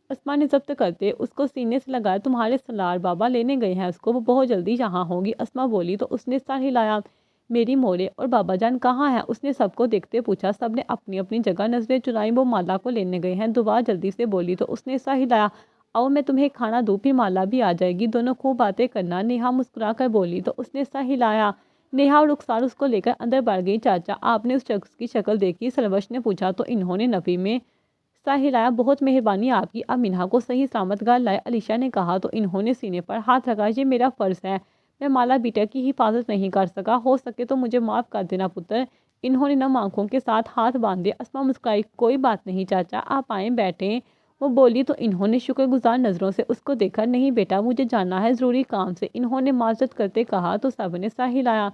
اسما نے ضبط کرتے اس کو سینے سے لگایا۔ تمہارے سلار بابا لینے گئے ہیں اس کو، وہ بہت جلدی یہاں ہوگی۔ اسما بولی تو اس نے سر ہلایا۔ میری مورے اور بابا جان کہاں ہیں؟ اس نے سب کو دیکھتے پوچھا۔ سب نے اپنی اپنی جگہ نظریں چرائیں۔ وہ مالا کو لینے گئے ہیں۔ دعا جلدی سے بولی تو اس نے سر ہلایا۔ آؤ میں تمہیں کھانا دوں، پھر مالا بھی آ جائے گی، دونوں خوب باتیں کرنا۔ نیہا مسکرا کر بولی تو اس نے سر ہلایا۔ نیہا اور رخسار اس کو لے کر اندر بڑھ گئی۔ چاچا آپ نے اس شخص کی شکل دیکھی؟ سلوش نے پوچھا تو انہوں نے نفی میں سر ہلایا۔ بہت مہربانی آپ کی، اب مینہا کو صحیح سلامت گھر لائے، علیشا نے کہا تو انہوں نے سینے پر ہاتھ رکھا۔ یہ میرا فرض ہے، میں مالا بیٹا کی حفاظت نہیں کر سکا، ہو سکے تو مجھے معاف کر دینا پتر۔ انہوں نے نم آنکھوں کے ساتھ ہاتھ باندھے۔ اسما مسکرائی۔ کوئی بات نہیں چاچا، آپ آئیں بیٹھیں، وہ بولی تو انہوں نے شکر گزار نظروں سے اس کو دیکھا۔ نہیں بیٹا، مجھے جانا ہے ضروری کام سے، انہوں نے معذرت کرتے کہا تو سب نے سر ہلایا۔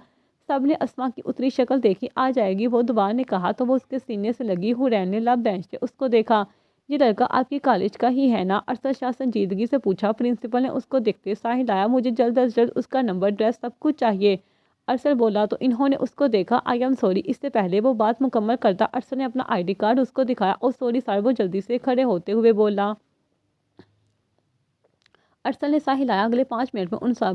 سب نے اسما کی اتری شکل دیکھی۔ آ جائے گی وہ، دعا نے کہا تو وہ اس کے سینے سے لگی۔ حورین نے لب بینچ سے اس کو دیکھا۔ یہ لڑکا آپ کی کالج کا ہی ہے نا؟ ارسل شاہ سنجیدگی سے پوچھا۔ پرنسپل نے اس کو دیکھتے سر ہلایا۔ مجھے جلد از جلد اس کا نمبر، ڈریس، سب کچھ چاہیے۔ ارسل بولا تو انہوں نے اس کو دیکھا۔ آئی ایم سوری، اس سے پہلے وہ بات مکمل کرتا ارسل نے اپنا آئی ڈی کارڈ اس کو دکھایا۔ اور سوری سر، وہ جلدی سے کھڑے ہوتے ہوئے بولا۔ ارسل نے سر ہلایا۔ اگلے 5 منٹ میں ان سب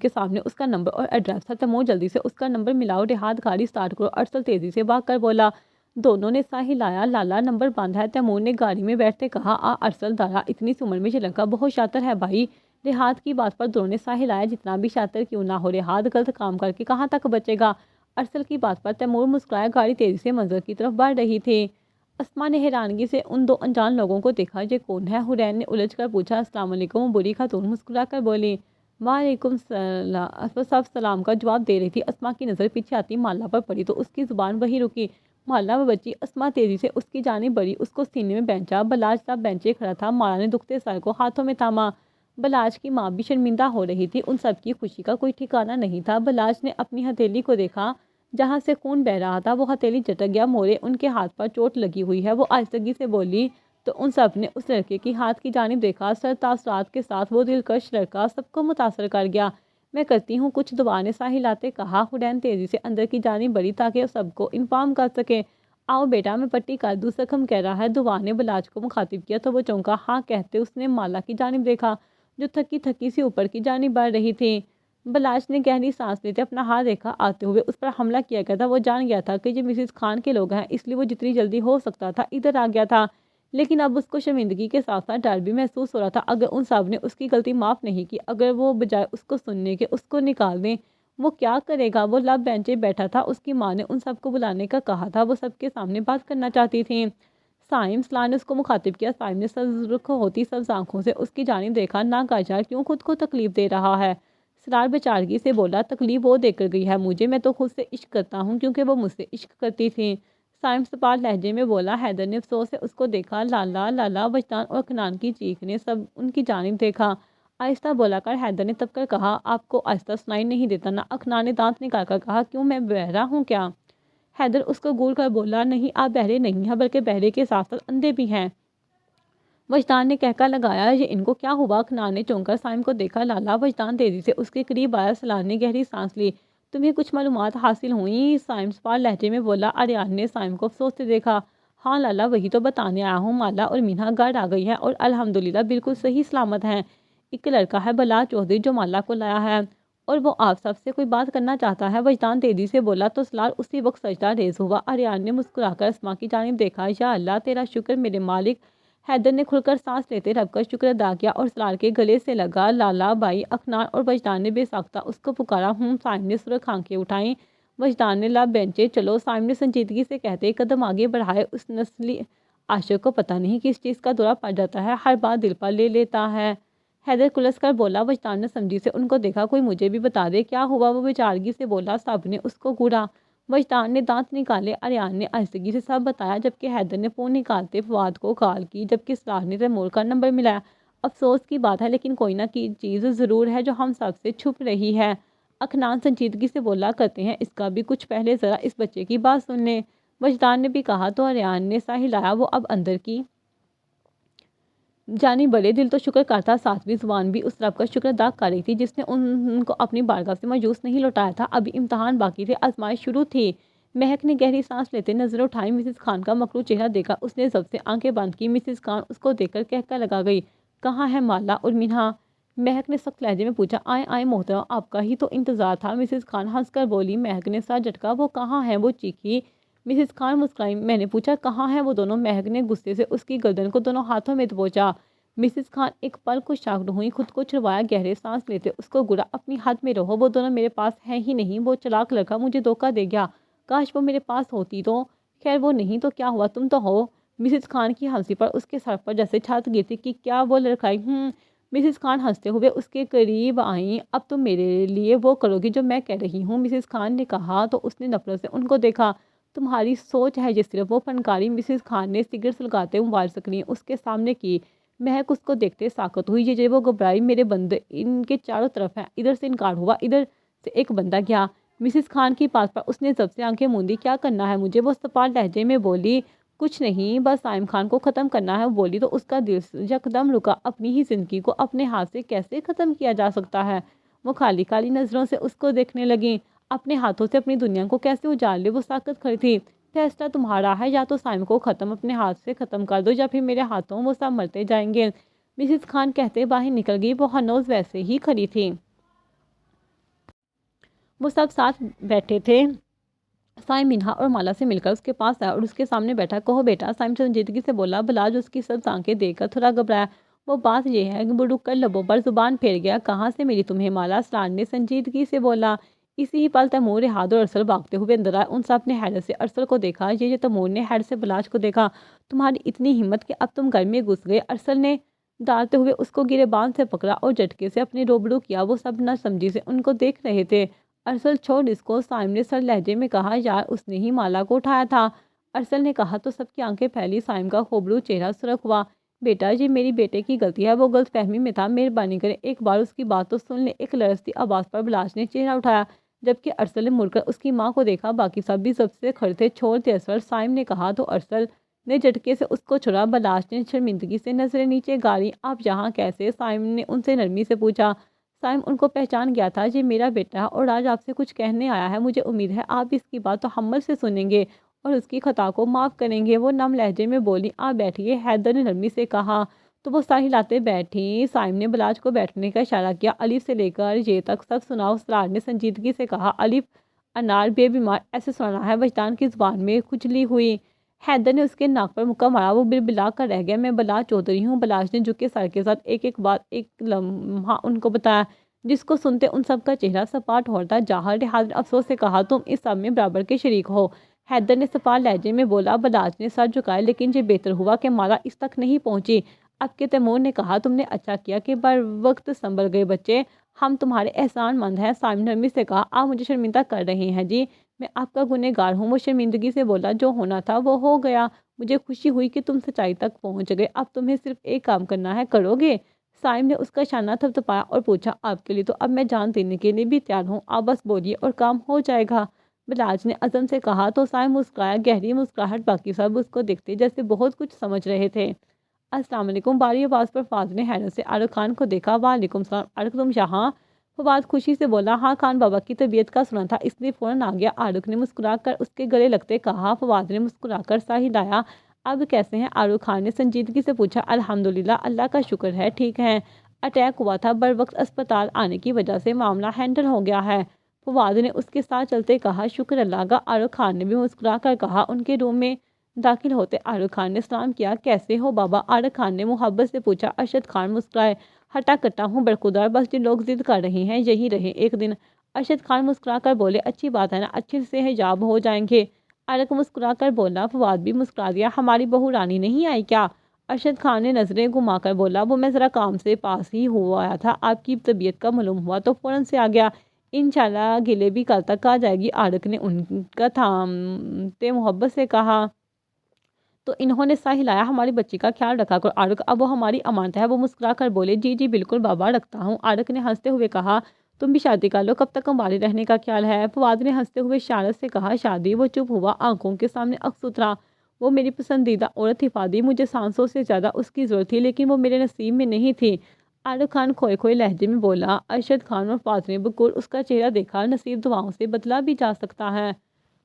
کے سامنے اس کا نمبر اور ایڈریس تھا۔ تیمور جلدی سے اس کا نمبر ملاؤ، دیہات گاڑی سٹارٹ کرو۔ ارسل تیزی سے بھاگ کر بولا۔ دونوں نے سر ہلایا۔ لالا نمبر بند ہے، تیمور نے گاڑی میں بیٹھتے کہا۔ ارسل دارا اتنی سی عمر میں یہ لڑکا بہت شاطر ہے بھائی۔ دیہات کی بات پر دونوں نے سر ہلایا۔ جتنا بھی شاطر کیوں نہ ہو، دیہات غلط کام کر کے کہاں تک بچے گا؟ ارسل کی بات پر تیمور مسکرایا۔ گاڑی تیزی سے منزل کی طرف بڑھ رہی تھی۔ اسما نے حیرانگی سے ان 2 انجان لوگوں کو دیکھا۔ یہ کون ہے؟ حورین نے الجھ کر پوچھا۔ السلام علیکم، وہ بوڑھی خاتون مسکرا کر بولی۔ وعلیکم السلام، وہ سب سلام کا جواب دے رہی تھی۔ اسما کی نظر پیچھے آتی مالا پر پڑی تو اس کی زبان وہیں رکی۔ مالا وہ بچی۔ اسما تیزی سے اس کی جانب بڑھی، اس کو سینے میں بینچا۔ بلاج سب بینچے کھڑا تھا۔ مالا نے دکھتے سر کو ہاتھوں میں تھاما۔ بلاج کی ماں بھی شرمندہ ہو رہی تھی۔ ان سب کی خوشی کا کوئی ٹھکانہ نہیں تھا۔ بلاج نے اپنی ہتھیلی کو دیکھا جہاں سے خون بہہ رہا تھا، وہ ہتھیلی جھٹک گیا۔ مورے، ان کے ہاتھ پر چوٹ لگی ہوئی ہے، وہ آہستگی سے بولی تو ان سب نے اس لڑکے کی ہاتھ کی جانب دیکھا۔ سر تاثرات کے ساتھ وہ دلکش لڑکا سب کو متاثر کر گیا۔ میں کرتی ہوں کچھ، دعا نے سر ہلاتے کہا۔ حورین تیزی سے اندر کی جانب بڑھی تاکہ سب کو انفارم کر سکے۔ آؤ بیٹا، میں پٹی کر دوں، زخم کہہ رہا ہے، دعا نے بلاج کو مخاطب کیا تو وہ چونکا۔ ہاں کہتے اس نے مالا کی جانب دیکھا جو تھکی تھکی سی اوپر کی جانب بڑھ رہی تھی۔ بلاج نے گہری سانس لیتے اپنا ہاتھ دیکھا آتے ہوئے اس پر حملہ کیا گیا تھا۔ وہ جان گیا تھا کہ یہ مسز خان کے لوگ ہیں، اس لیے وہ جتنی جلدی ہو سکتا تھا ادھر آ گیا تھا۔ لیکن اب اس کو شرمندگی کے ساتھ ساتھ ڈر بھی محسوس ہو رہا تھا۔ اگر ان سب نے اس کی غلطی معاف نہیں کی، اگر وہ بجائے اس کو سننے کے اس کو نکال دیں، وہ کیا کرے گا؟ وہ لب بینچے بیٹھا تھا۔ اس کی ماں نے ان سب کو بلانے کا کہا تھا، وہ سب کے سامنے بات کرنا چاہتی تھی۔ سائم، سلار نے اس کو مخاطب کیا۔ سائم نے سرخ ہوتی سبز آنکھوں سے اس کی جانب دیکھا۔ ناگہار کیوں خود کو تکلیف دے رہا ہے؟ سلار بیچارگی سے بولا۔ تکلیف وہ دے کر گئی ہے مجھے، میں تو خود سے عشق کرتا ہوں کیونکہ وہ مجھ سے عشق کرتی تھی۔ سائم سپار لہجے میں بولا۔ حیدر نے افسوس سے اس کو دیکھا۔ لالا، لالا، وجدان اور اکنان کی چیخ نے سب ان کی جانب دیکھا۔ آہستہ بولا کر، حیدر نے تب کر کہا۔ آپ کو آہستہ سنائی نہیں دیتا نا؟ اکنان نے دانت نکال کر کہا۔ کیوں، میں بہرا ہوں کیا؟ حیدر اس کو گھور کر بولا۔ نہیں، آپ بہرے نہیں ہیں، بلکہ بہرے کے ساتھ ساتھ اندھے بھی ہیں۔ وجدان نے کہکا لگایا۔ یہ ان کو کیا ہوا؟ اکنان نے چونک کر سائم کو دیکھا۔ لالا، وجدان تیزی سے اس کے قریب آیا۔ سلار نے گہری سانس لی۔ تمہیں کچھ معلومات حاصل ہوئیں؟ سائم سپار لہجے میں بولا۔ اریان نے سائم کو افسوس سے دیکھا۔ ہاں لالا، وہی تو بتانے آیا ہوں۔ مالا اور مینہا گھر آ گئی ہیں اور الحمدللہ بالکل صحیح سلامت ہیں۔ ایک لڑکا ہے بلاج چودھری جو مالا کو لایا ہے اور وہ آپ سب سے کوئی بات کرنا چاہتا ہے، وجدان تیزی سے بولا تو سلار اسی وقت سجدہ ریز ہوا۔ اریان نے مسکرا کر اسما کی جانب دیکھا۔ یا اللہ، تیرا شکر میرے مالک۔ حیدر نے کھل کر سانس لیتے رب کا شکر ادا کیا اور سلار کے گلے سے لگا۔ لالا بھائی، اکنان اور وجدان نے بے ساختہ اس کو پکارا۔ سائم نے سرخ آنکھیں اٹھائیں۔ وجدان نے لب بینچے۔ چلو، سائم نے سنجیدگی سے کہتے قدم آگے بڑھائے۔ اس نسلی عاشق کو پتہ نہیں کس چیز کا دورہ پڑ جاتا ہے، ہر بات دل پر لے لیتا ہے۔ حیدر کلس کر بولا۔ وجدان نے سمجھی سے ان کو دیکھا۔ کوئی مجھے بھی بتا دے کیا ہوا؟ وہ بیچارگی سے بولا۔ سب نے اس کو گھورا۔ وجدان نے دانت نکالے۔ اریان نے آہستگی سے سب بتایا، جبکہ حیدر نے فون نکالتے فواد کو کال کی، جبکہ سلار نے تیمور کا نمبر ملایا۔ افسوس کی بات ہے لیکن کوئی نہ کوئی چیز ضرور ہے جو ہم سب سے چھپ رہی ہے۔ اکنان سنجیدگی سے بولا کرتے ہیں اس کا بھی کچھ پہلے ذرا اس بچے کی بات سن لیں۔ وجدان نے بھی کہا تو ریان نے سا ہلایا، وہ اب اندر کی جانی بڑے دل تو شکر کرتا، ساتویں زبان بھی اس رب کا شکر ادا کر رہی تھی جس نے ان کو اپنی بارگاہ سے مایوس نہیں لوٹایا تھا۔ ابھی امتحان باقی تھے، آزمائش شروع تھی۔ مہک نے گہری سانس لیتے نظر اٹھائی، مسز خان کا مکروہ چہرہ دیکھا، اس نے ضبط سے آنکھیں بند کی۔ مسز خان اس کو دیکھ کر کہکا لگا گئی، کہاں ہے مالا اور منہا؟ مہک نے سخت لہجے میں پوچھا۔ آئیں آئیں محترمہ، آپ کا ہی تو انتظار تھا، مسز خان ہنس کر بولی۔ مہک نے سر جھٹکا، وہ کہاں ہیں؟ وہ چیخی۔ مسز خان مسکرائی، میں نے پوچھا کہاں ہیں وہ دونوں؟ مہک نے غصے سے اس کی گردن کو دونوں ہاتھوں میں دبوچا۔ مسز خان ایک پل کو شاکڈ ہوئی، خود کو چھڑوایا، گہرے سانس لیتے اس کو گڑا، اپنی حد میں رہو، وہ دونوں میرے پاس ہیں ہی نہیں، وہ چلاک لڑکا مجھے دھوکہ دے گیا، کاش وہ میرے پاس ہوتی تو۔ خیر وہ نہیں تو کیا ہوا، تم تو ہو۔ مسز خان کی ہنسی پر اس کے سر پر جیسے چھت گرتی کہ کیا وہ لڑکائی مسز خان ہنستے ہوئے اس کے قریب آئیں، اب تم میرے لیے وہ کرو گی جو میں کہہ رہی ہوں، مسز خان نے کہا تو اس نے نفرت سے ان کو دیکھا۔ تمہاری سوچ ہے یہ صرف، وہ فنکاری۔ مسز خان نے سگریٹ سلگاتے موبائل سکرین اس کے سامنے کی۔ مہک اس کو دیکھتے ساکت ہوئی، یہ وہ گھبرائی، میرے بندے ان کے چاروں طرف ہیں، ادھر سے انکار ہوا، ادھر سے ایک بندہ گیا۔ مسز خان کی بات پر اس نے ضبط سے آنکھیں موندی، کیا کرنا ہے مجھے؟ وہ سپال لہجے میں بولی۔ کچھ نہیں، بس سائم خان کو ختم کرنا ہے۔ وہ بولی تو اس کا دل یکدم رکا، اپنی ہی زندگی کو اپنے ہاتھ سے کیسے ختم کیا جا سکتا ہے؟ وہ کالی کالی نظروں سے اس کو دیکھنے لگیں، اپنے ہاتھوں سے اپنی دنیا کو کیسے اجاڑ لے؟ وہ ساکت کھڑی تھی۔ فیصلہ تمہارا ہے، یا تو سائم کو اپنے ہاتھ سے ختم کر دو یا پھر میرے ہاتھوں وہ سب مرتے جائیں گے۔ مسز خان کہتے باہر نکل گئی، وہ ہنوز ویسے ہی کھڑی تھی۔ وہ سب ساتھ بیٹھے تھے۔ سائم منہا اور مالا سے مل کر اس کے پاس آیا اور اس کے سامنے بیٹھا۔ کہو بیٹا، سائم سنجیدگی سے بولا۔ بلاج اس کی سب آنکھیں دیکھ کر تھوڑا گھبرایا۔ وہ بات یہ ہے، وہ رک کر لبوں پر زبان پھیر گیا۔ کہاں سے ملی تمہیں؟ مالا سلان نے سنجیدگی سے بولا۔ اسی ہی پل تیمور، رحاد اور ارسل بھاگتے ہوئے اندر آئے۔ ان سب نے حیرت سے ارسل کو دیکھا، یہ تیمور نے حیرت سے بلاج کو دیکھا۔ تمہاری اتنی ہمت کہ اب تم گھر میں گھس گئے؟ ارسل نے ڈالتے ہوئے اس کو گریبان سے پکڑا اور جھٹکے سے اپنے روبرو کیا۔ وہ سب نہ سمجھی سے ان کو دیکھ رہے تھے۔ ارسل چھوڑ اس کو، سائم نے سر لہجے میں کہا۔ یار اس نے ہی مالا کو اٹھایا تھا، ارسل نے کہا تو سب کی آنکھیں پھیلی۔ سائم کا خوبرو چہرہ سرخ ہوا۔ بیٹا یہ میری بیٹے کی غلطی ہے، وہ غلط فہمی میں تھا، مہربانی کریں ایک بار اس کی بات تو سن لیں۔ ایک لرزتی آواز پر بلاج نے چہرہ اٹھایا، جبکہ ارسل نے مڑ کر اس کی ماں کو دیکھا۔ باقی سب بھی ضبط سے کھڑے تھے۔ چھوڑ دے ارسل، سائم نے کہا تو ارسل نے جھٹکے سے اس کو چھوڑا۔ بلاج نے شرمندگی سے نظریں نیچے گاڑی۔ آپ یہاں کیسے؟ سائم نے ان سے نرمی سے پوچھا۔ سائم ان کو پہچان گیا تھا، یہ میرا بیٹا ہے اور آج آپ سے کچھ کہنے آیا ہے، مجھے امید ہے آپ اس کی بات تحمل سے سنیں گے اور اس کی خطا کو معاف کریں گے۔ وہ نم لہجے میں بولی۔ آپ بیٹھیے، حیدر نے نرمی سے کہا تو وہ سر ہلاتے بیٹھی۔ سائم نے بلاج کو بیٹھنے کا اشارہ کیا۔ الف سے لے کر یہ تک سب سناؤ، سلار نے سنجیدگی سے کہا۔ الف انار بے بیمار، ایسے سنانا ہے۔ وجدان کی زبان میں کھجلی ہوئی۔ حیدر نے اس کے ناک پر مکہ مارا، وہ بلبلا کر رہ گیا۔ میں بلاج چودھری ہوں، بلاج نے جھکے سر کے ساتھ ایک ایک بات ایک لمحہ ان کو بتایا، جس کو سنتے ان سب کا چہرہ سپاٹ ہوتا جاہر۔ رحاد نے افسوس سے کہا، تم اس سب میں برابر کے شریک ہو۔ حیدر نے سپال لہجے میں بولا۔ بلاج نے سر جھکایا، لیکن یہ بہتر ہوا کہ مالا اس تک نہیں پہنچی۔ اب کے تیمور نے کہا، تم نے اچھا کیا کہ بر وقت سنبھل گئے بچے، ہم تمہارے احسان مند ہیں۔ سائم نے نرمی سے کہا، آپ مجھے شرمندہ کر رہے ہیں جی، میں آپ کا گنہگار ہوں۔ وہ شرمندگی سے بولا، جو ہونا تھا وہ ہو گیا، مجھے خوشی ہوئی کہ تم سچائی تک پہنچ گئے، اب تمہیں صرف ایک کام کرنا ہے، کرو گے؟ سائم نے اس کا شانہ تھپتھپایا اور پوچھا، آپ کے لیے تو اب میں جان دینے کے لیے بھی تیار ہوں، آپ بس بولیے اور کام ہو جائے گا، بلاج نے عزم سے کہا۔ تو سائم مسکرایا، گہری مسکراہٹ۔ باقی سب اس کو دیکھتے جیسے بہت کچھ سمجھ رہے تھے۔ السلام علیکم، باری آواز پر فواد نے حیرت سے عارق خان کو دیکھا۔ وعلیکم السلام، عارق تم یہاں؟ فواد خوشی سے بولا، ہاں خان بابا کی طبیعت کا سنا تھا اس لیے فوراً آ گیا۔ عارق نے مسکرا کر اس کے گلے لگتے کہا۔ فواد نے مسکرا کر سر ہلایا۔ اب کیسے ہیں؟ عارق خان نے سنجیدگی سے پوچھا۔ الحمدللہ، اللہ کا شکر ہے، ٹھیک ہے، اٹیک ہوا تھا، بر وقت اسپتال آنے کی وجہ سے معاملہ ہینڈل ہو گیا ہے، فواد نے اس کے ساتھ چلتے کہا۔ شکر اللہ کا، عارق خان نے بھی مسکرا کر کہا۔ ان کے روم میں داخل ہوتے عارق خان نے سلام کیا۔ کیسے ہو بابا؟ عارق خان نے محبت سے پوچھا۔ ارشد خان مسکرائے۔ ہٹا کٹا ہوں برخودار، بس یہ لوگ ضد کر رہے ہیں یہی رہے ایک دن۔ ارشد خان مسکرا کر بولے، اچھی بات ہے نا، اچھے سے حجاب ہو جائیں گے۔ عارق مسکرا کر بولا۔ فواد بھی مسکرا دیا۔ ہماری بہو رانی نہیں آئی کیا؟ ارشد خان نے نظریں گھما کر بولا، وہ میں ذرا کام سے پاس ہی ہوا تھا، آپ کی طبیعت کا معلوم ہوا تو فوراً سے آ گیا، انشاءاللہ گلے بھی کل تک آ جائے گی۔ عارق نے ان کا تھامتے محبت سے کہا تو انہوں نے سر ہلایا۔ ہماری بچی کا خیال رکھا کرو عارق، اب وہ ہماری امانت ہے۔ وہ مسکرا کر بولے، جی جی بالکل بابا، رکھتا ہوں۔ عارق نے ہنستے ہوئے کہا، تم بھی شادی کر لو، کب تک ہمارے رہنے کا خیال ہے؟ فواد نے ہنستے ہوئے اشارت سے کہا شادی؟ وہ چپ ہوا، آنکھوں کے سامنے عکس اترا۔ وہ میری پسندیدہ عورت تھی فادی، مجھے سانسوں سے زیادہ اس کی ضرورت تھی، لیکن وہ میرے نصیب میں نہیں تھی۔ عارف خان کھوئے کھوئے لہجے میں بولا۔ ارشد خان اور فواد نے بکول اس کا چہرہ دیکھا۔ نصیب دعاؤں سے بدلا بھی جا سکتا ہے،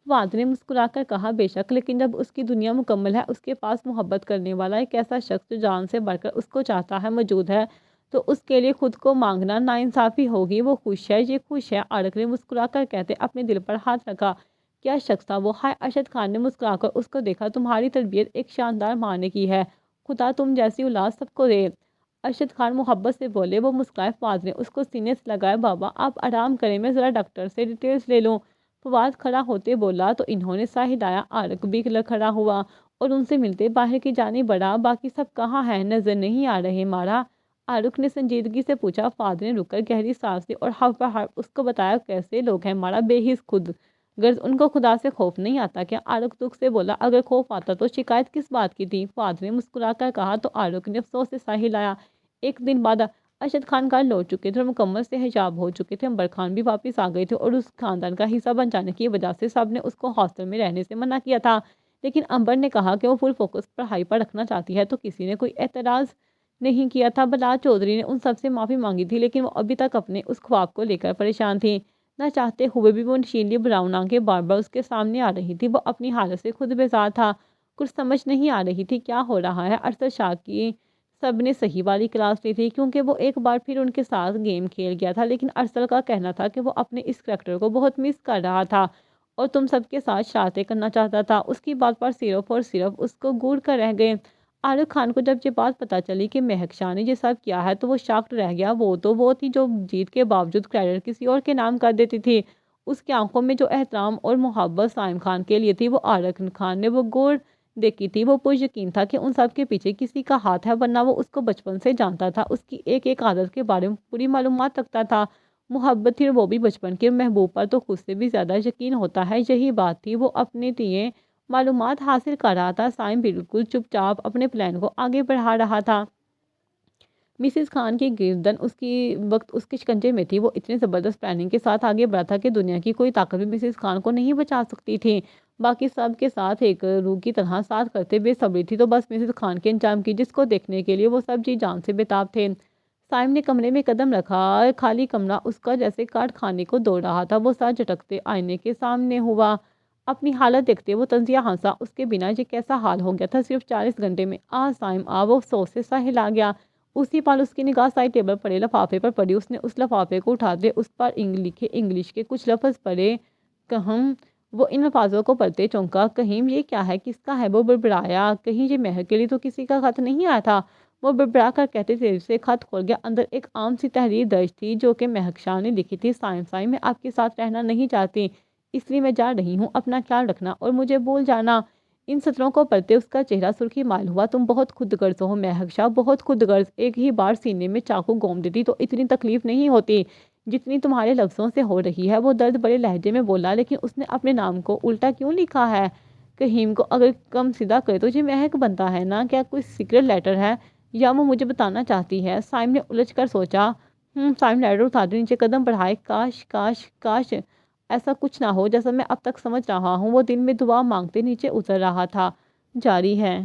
فواد نے مسکرا کر کہا۔ بے شک، لیکن جب اس کی دنیا مکمل ہے، اس کے پاس محبت کرنے والا ایک ایسا شخص جو جان سے بڑھ کر اس کو چاہتا ہے موجود ہے، تو اس کے لیے خود کو مانگنا ناانصافی ہوگی۔ وہ خوش ہے، یہ خوش ہے، عارف نے مسکرا کر کہتے اپنے دل پر ہاتھ رکھا۔ کیا شخص تھا وہ؟ ہائے! ارشد خان نے مسکرا کر اس کو دیکھا۔ تمہاری تربیت ایک شاندار ماں نے کی ہے، خدا تم جیسی اولاد سب کو دے، ارشد خان محبت سے بولے۔ وہ مسکرائے۔ فواد نے اس کو سینے سے لگایا۔ بابا آپ آرام کریں، میں ذرا ڈاکٹر سے ڈیٹیلز لے لوں۔ فواد کھڑا ہوتے بولا۔ تو انہوں نے سا ہلایا۔ عارف بھی کھڑا ہوا اور ان سے ملتے باہر کی جانب بڑھا۔ باقی سب کہاں ہیں؟ نظر نہیں آ رہے مارا، عارف نے سنجیدگی سے پوچھا۔ فواد نے رک کر گہری سانس لی اور حرف پر حرف اس کو بتایا۔ کیسے لوگ ہیں مارا؟ بے حس خود غرض، ان کو خدا سے خوف نہیں آتا کیا؟ عارف دکھ سے بولا۔ اگر خوف آتا تو شکایت کس بات کی تھی؟ فواد نے مسکرا کر کہا۔ تو عارف نے افسوس سے سا ہلایا۔ ایک دن بعد ارشد خان گھر لوٹ چکے تھے اور مکمل سے حجاب ہو چکے تھے۔ امبر خان بھی واپس آ گئے تھے اور اس خاندان کا حصہ بن جانے کی وجہ سے سب نے اس کو ہاسٹل میں رہنے سے منع کیا تھا، لیکن امبر نے کہا کہ وہ فل فوکس پڑھائی پر رکھنا چاہتی ہے، تو کسی نے کوئی اعتراض نہیں کیا تھا۔ بلال چودھری نے ان سب سے معافی مانگی تھی، لیکن وہ ابھی تک اپنے اس خواب کو لے کر پریشان تھی۔ نہ چاہتے ہوئے بھی وہ نشیلی براؤن آنکھیں بار بار اس کے سامنے آ رہی تھی۔ وہ اپنی حالت سے خود بیزار تھا، کچھ سمجھ نہیں آ رہی تھی کیا ہو رہا ہے۔ ارشد شاہ کی سب نے صحیح والی کلاس لی تھی، کیونکہ وہ ایک بار پھر ان کے ساتھ گیم کھیل گیا تھا، لیکن ارسل کا کہنا تھا کہ وہ اپنے اس کریکٹر کو بہت مس کر رہا تھا اور تم سب کے ساتھ شرارتیں کرنا چاہتا تھا۔ اس کی بات پر صرف اور صرف اس کو گور کر رہ گئے۔ عارف خان کو جب یہ بات پتا چلی کہ مہک شاہ نے یہ سب کیا ہے، تو وہ شاکڈ رہ گیا۔ وہ تو وہ تھی جو جیت کے باوجود کریڈٹ کسی اور کے نام کر دیتی تھی۔ اس کی آنکھوں میں جو احترام اور محبت سائم خان کے لیے تھی، وہ عارف خان نے وہ گور دیکھی تھی۔ وہ پر یقین تھا کہ ان سب کے پیچھے کسی کا ہاتھ ہے، ورنہ وہ اس کو بچپن سے جانتا تھا، اس کی ایک ایک عادت کے بارے میں پوری معلومات رکھتا تھا۔ محبت تھی، وہ بھی بچپن کے محبوب پر تو خود سے بھی زیادہ یقین ہوتا ہے، یہی بات تھی۔ وہ اپنے لیے معلومات حاصل کر رہا تھا۔ سائم بالکل چپ چاپ اپنے پلان کو آگے بڑھا رہا تھا۔ مسز خان کی گردن اس کی وقت اس کے شکنجے میں تھی۔ وہ اتنے زبردست پلاننگ کے ساتھ آگے بڑھا تھا کہ دنیا کی کوئی طاقت بھی مسز خان کو نہیں بچا سکتی تھی۔ باقی سب کے ساتھ ایک روح کی طرح ساتھ کرتے بے صبری تھی تو بس مسز خان کے انجام کی، جس کو دیکھنے کے لیے وہ سب جی جان سے بےتاب تھے۔ سائم نے کمرے میں قدم رکھا۔ خالی کمرہ اس کا جیسے کاٹ کھانے کو دوڑ رہا تھا۔ وہ سر جھٹکتے آئینے کے سامنے ہوا۔ اپنی حالت دیکھتے وہ طنزیہ ہنسا۔ اس کے بنا یہ کیسا حال ہو گیا تھا صرف 40 گھنٹے میں؟ سائم وہ افسوس سے سا ہلا گیا۔ اسی پل اس کی نگاہ سائے ٹیبل پڑے لفافے پر پڑی۔ اس نے اس لفافے کو اٹھاتے اس پر لکھے انگلش کے کچھ لفظ پڑھے۔ کہم وہ ان الفاظوں کو پڑھتے چونکا۔ کہیں یہ کیا ہے، کس کا ہے؟ وہ بڑبڑایا۔ کہیں یہ مہر کے لیے تو کسی کا خط نہیں آیا تھا؟ وہ بڑبڑا کر کہتے تیزی سے خط کھول گیا۔ اندر ایک عام سی تحریر درج تھی جو کہ مہک شاہ نے لکھی تھی۔ سائم میں آپ کے ساتھ رہنا نہیں چاہتی، اس لیے میں جا رہی ہوں، اپنا خیال رکھنا اور مجھے بھول جانا۔ ان سطروں کو پڑھتے اس کا چہرہ سرخی مائل ہوا۔ تم بہت خود غرض ہو مہک شاہ، بہت خود غرض۔ ایک ہی بار سینے میں چاقو گھونپ دیتی تو اتنی تکلیف نہیں ہوتی جتنی تمہارے لفظوں سے ہو رہی ہے۔ وہ درد بڑے لہجے میں بولا۔ لیکن اس نے اپنے نام کو الٹا کیوں لکھا ہے؟ کہیں کو اگر کم سیدھا کرے تو یہ مہک بنتا ہے نا؟ کیا کوئی سیکرٹ لیٹر ہے یا وہ مجھے بتانا چاہتی ہے؟ سائم نے الجھ کر سوچا۔ سائم لیٹر اٹھاتے نیچے قدم بڑھائے۔ کاش کاش کاش ایسا کچھ نہ ہو جیسا میں اب تک سمجھ رہا ہوں۔ وہ دل میں دعا مانگتے نیچے اتر رہا تھا۔ جاری ہے۔